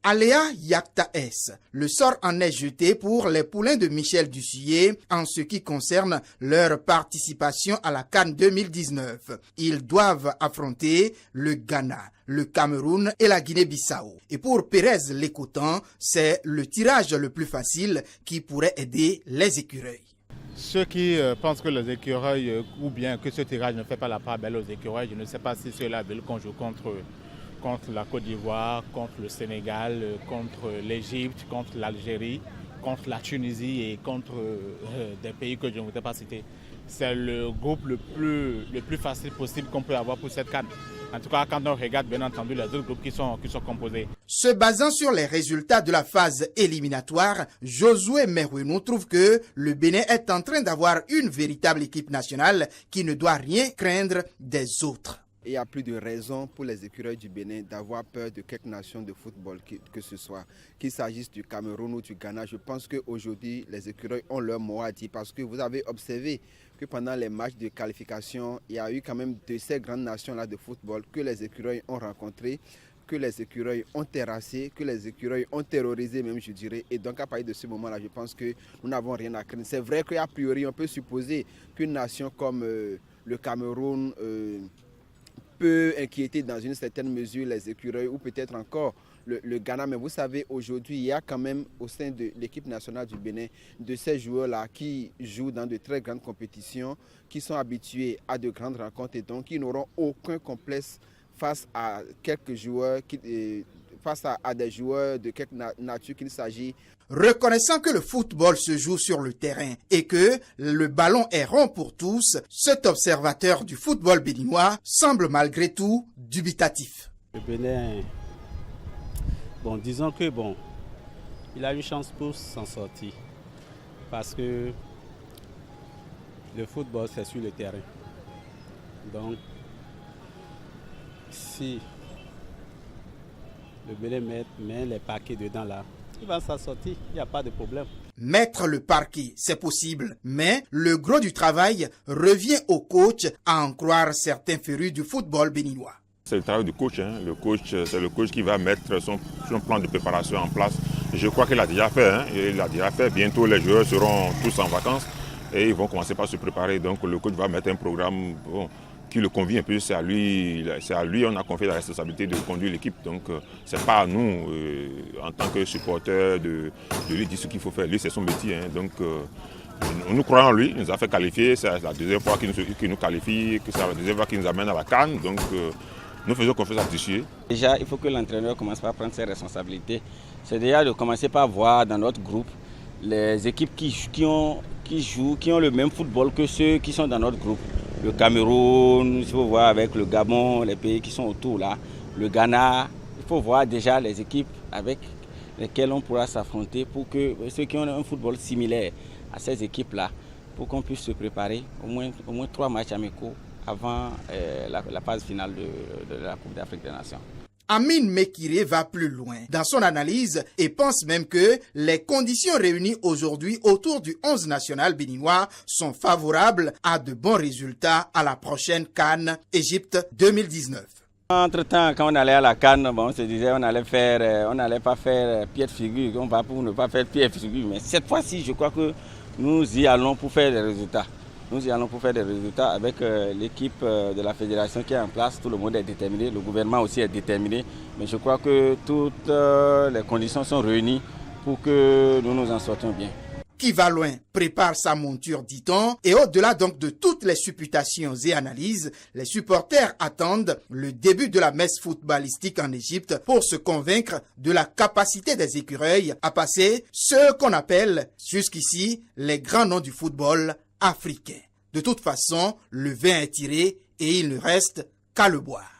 Aléa Yakta S. Le sort en est jeté pour les poulains de Michel Dussuyer en ce qui concerne leur participation à la CAN 2019. Ils doivent affronter le Ghana, le Cameroun et la Guinée-Bissau. Et pour Pérez Lécoutan, c'est le tirage le plus facile qui pourrait aider les écureuils. Ceux qui pensent que les écureuils, ou bien que ce tirage ne fait pas la part belle aux écureuils, je ne sais pas si ceux-là veulent qu'on joue contre la Côte d'Ivoire, contre le Sénégal, contre l'Égypte, contre l'Algérie, contre la Tunisie et contre des pays que je ne voudrais pas citer. C'est le groupe le plus facile possible qu'on peut avoir pour cette CAN. En tout cas, quand on regarde bien entendu les autres groupes qui sont composés. Se basant sur les résultats de la phase éliminatoire, Josué Merouinou trouve que le Bénin est en train d'avoir une véritable équipe nationale qui ne doit rien craindre des autres. Il n'y a plus de raison pour les écureuils du Bénin d'avoir peur de quelque nation de football que ce soit. Qu'il s'agisse du Cameroun ou du Ghana, je pense qu'aujourd'hui, les écureuils ont leur mot à dire parce que vous avez observé que pendant les matchs de qualification, il y a eu quand même de ces grandes nations-là de football que les écureuils ont rencontrées, que les écureuils ont terrassé, que les écureuils ont terrorisé même, je dirais. Et donc à partir de ce moment-là, je pense que nous n'avons rien à craindre. C'est vrai qu'a priori, on peut supposer qu'une nation comme le Cameroun peut inquiéter dans une certaine mesure les écureuils ou peut-être encore le Ghana. Mais vous savez, aujourd'hui, il y a quand même au sein de l'équipe nationale du Bénin de ces joueurs-là qui jouent dans de très grandes compétitions, qui sont habitués à de grandes rencontres et donc qui n'auront aucun complexe face à quelques joueurs, face à des joueurs de quelque nature qu'il s'agit. Reconnaissant que le football se joue sur le terrain et que le ballon est rond pour tous, cet observateur du football béninois semble malgré tout dubitatif. Le Bénin, disons que il a eu chance pour s'en sortir parce que le football c'est sur le terrain. Donc, si le Bénin met les paquets dedans là, il va s'en sortir, il n'y a pas de problème. Mettre le parquet, c'est possible, mais le gros du travail revient au coach, à en croire certains férus du football béninois. C'est le travail du coach. Le coach, c'est le coach qui va mettre son plan de préparation en place. Je crois qu'il a déjà fait. Il a déjà fait. Bientôt, les joueurs seront tous en vacances et ils vont commencer par se préparer. Donc, le coach va mettre un programme qui le convient. Puis c'est à lui, on a confié la responsabilité de conduire l'équipe. Donc, ce n'est pas à nous, en tant que supporters, de lui dire ce qu'il faut faire. Lui, c'est son métier. Donc, nous croyons en lui. Il nous a fait qualifier. C'est la deuxième fois qu'il nous qualifie. C'est la deuxième fois qu'il nous amène à la CAN. Donc, nous faisons confiance à Dussuyer. Déjà, il faut que l'entraîneur commence par prendre ses responsabilités. C'est déjà de commencer par voir dans notre groupe les équipes qui ont le même football que ceux qui sont dans notre groupe. Le Cameroun, il faut voir avec le Gabon, les pays qui sont autour là, le Ghana. Il faut voir déjà les équipes avec lesquelles on pourra s'affronter pour que ceux qui ont un football similaire à ces équipes-là, pour qu'on puisse se préparer au moins 3 matchs amicaux avant la phase finale de la Coupe d'Afrique des Nations. Amine Mekiré va plus loin dans son analyse et pense même que les conditions réunies aujourd'hui autour du 11 national béninois sont favorables à de bons résultats à la prochaine CAN Égypte 2019. Entre-temps, quand on allait à la CAN, on se disait on n'allait pas faire pied de figure, on va pour ne pas faire pied de figure. Mais cette fois-ci, je crois que nous y allons pour faire des résultats. Nous y allons pour faire des résultats avec l'équipe de la fédération qui est en place. Tout le monde est déterminé, le gouvernement aussi est déterminé. Mais je crois que toutes les conditions sont réunies pour que nous nous en sortions bien. Qui va loin prépare sa monture, dit-on. Et au-delà donc de toutes les supputations et analyses, les supporters attendent le début de la messe footballistique en Égypte pour se convaincre de la capacité des écureuils à passer ce qu'on appelle jusqu'ici les grands noms du football africain. De toute façon, le vin est tiré et il ne reste qu'à le boire.